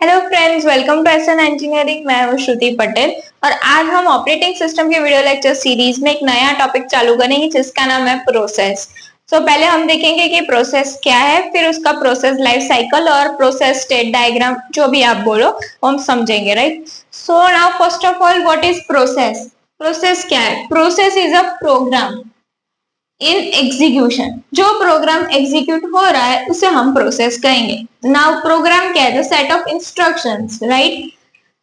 Hello friends, welcome to SN engineering. मैं हूं श्रुति पटेल और आज हम ऑपरेटिंग सिस्टम के वीडियो लेक्चर सीरीज में एक नया टॉपिक चालू करेंगे जिसका नाम है प्रोसेस। पहले हम देखेंगे कि प्रोसेस क्या है, फिर उसका प्रोसेस लाइफ साइकिल और प्रोसेस स्टेट डायग्राम जो भी आप बोलो वो हम समझेंगे, right. So now first of all, what is process? Process क्या है? Process is a program in execution. जो प्रोग्राम एग्जीक्यूट हो रहा है उसे हम प्रोसेस कहेंगे। नाउ प्रोग्राम क्या है? The set of instructions, right.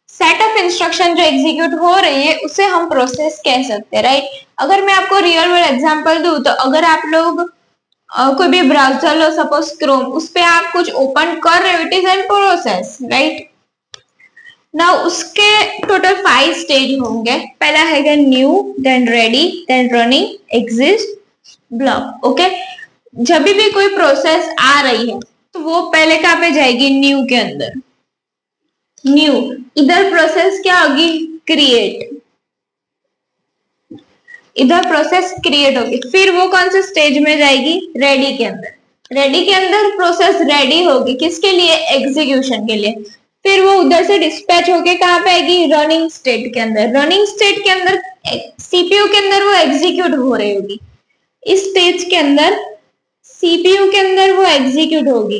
Set of instruction जो एग्जीक्यूट हो रही है उसे हम प्रोसेस कह सकते हैं, राइट। अगर मैं आपको रियल वर्ल्ड एग्जांपल दूं तो अगर आप लोग कोई भी ब्राउजर लो, सपोज क्रोम, उस पे आप कुछ ओपन कर रहे हो, it is an process, right. Now उसके टोटल 5 स्टेज होंगे। पहला है new, then ready, then running, exit, block. Okay, जब भी कोई प्रोसेस आ रही है तो वो पहले कहां पे जाएगी? न्यू के अंदर। न्यू, इधर प्रोसेस क्या होगी? क्रिएट। इधर प्रोसेस क्रिएट होगी। फिर वो कौन से स्टेज में जाएगी? रेडी के अंदर। रेडी के अंदर प्रोसेस रेडी होगी, किसके लिए? एग्जीक्यूशन के लिए। फिर वो उधर से डिस्पैच होके कहां पे आएगी? रनिंग स्टेट के अंदर। रनिंग स्टेट के अंदर सीपीयू के अंदर वो एग्जीक्यूट हो रही होगी। इस स्टेज के अंदर सीपीयू के अंदर वो एग्जीक्यूट होगी,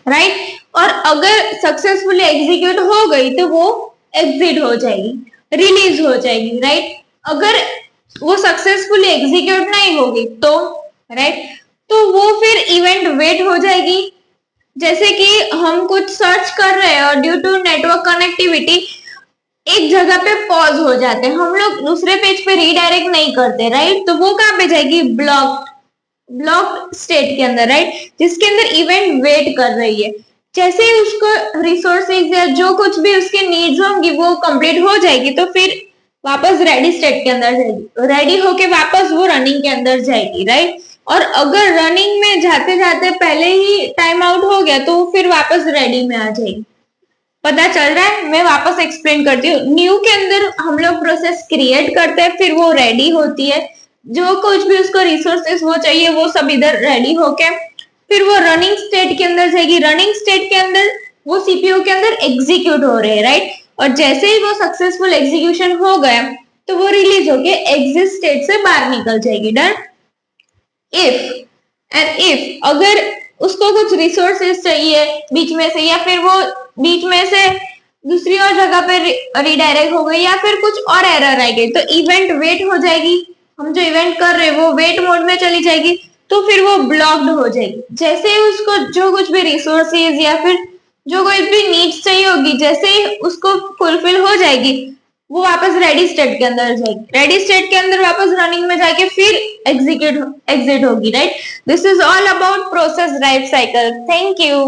राइट। और अगर सक्सेसफुली एग्जीक्यूट हो गई तो वो एग्जिट हो जाएगी, रिलीज हो जाएगी, राइट। अगर वो सक्सेसफुली एग्जीक्यूट नहीं होगी तो, राइट, तो वो फिर इवेंट वेट हो जाएगी। जैसे कि हम कुछ सर्च कर रहे हैं और ड्यू टू नेटवर्क कनेक्टिविटी एक जगह पे पॉज हो जाते हैं, हम लोग दूसरे पेज पे रीडायरेक्ट नहीं करते, राइट। तो वो कहां पे जाएगी? ब्लॉक स्टेट के अंदर, राइट, जिसके अंदर इवेंट वेट कर रही है। जैसे ही उसको रिसोर्सेज या जो कुछ भी उसके नीड्स होंगी वो कंप्लीट हो जाएगी तो फिर वापस रेडी स्टेट के अंदर जाएगी। रेडी होके वापस वो रनिंग के अंदर जाएगी, राइट। और अगर रनिंग में जाते जाते पहले ही टाइम आउट हो गया तो फिर वापस रेडी में आ जाएगी। पता चल रहा है? मैं वापस एक्सप्लेन करती हूँ। न्यू के अंदर हम लोग प्रोसेस क्रिएट करते हैं, फिर वो रेडी होती है, जो कुछ भी उसको रिसोर्सेस वो चाहिए वो सब इधर रेडी होके फिर वो रनिंग स्टेट के अंदर जाएगी। रनिंग स्टेट के अंदर वो सीपीयू के अंदर एग्जीक्यूट हो रहे हैं, राइट। और जैसे ही वो सक्सेसफुल एग्जीक्यूशन हो गया तो वो रिलीज होके एग्जिट स्टेट से बाहर निकल जाएगी। डन। इफ अगर उसको कुछ रिसोर्सेस चाहिए बीच में से, या फिर वो बीच में से दूसरी और जगह पे रिडायरेक्ट हो गई, या फिर कुछ और एरर आ गई, तो इवेंट वेट हो जाएगी। हम जो इवेंट कर रहे हैं वो वेट मोड में चली जाएगी, तो फिर वो ब्लॉक्ड हो जाएगी। जैसे ही उसको जो कुछ भी रिसोर्सेज या फिर जो कोई भी नीड्स चाहिए होगी, जैसे ही उसको फुलफिल हो जाएगी वो वापस रेडी स्टेट के अंदर जाएगी। रेडी स्टेट के अंदर वापस रनिंग में जाके फिर एग्जिट होगी, right. This is all about process life cycle. Thank you.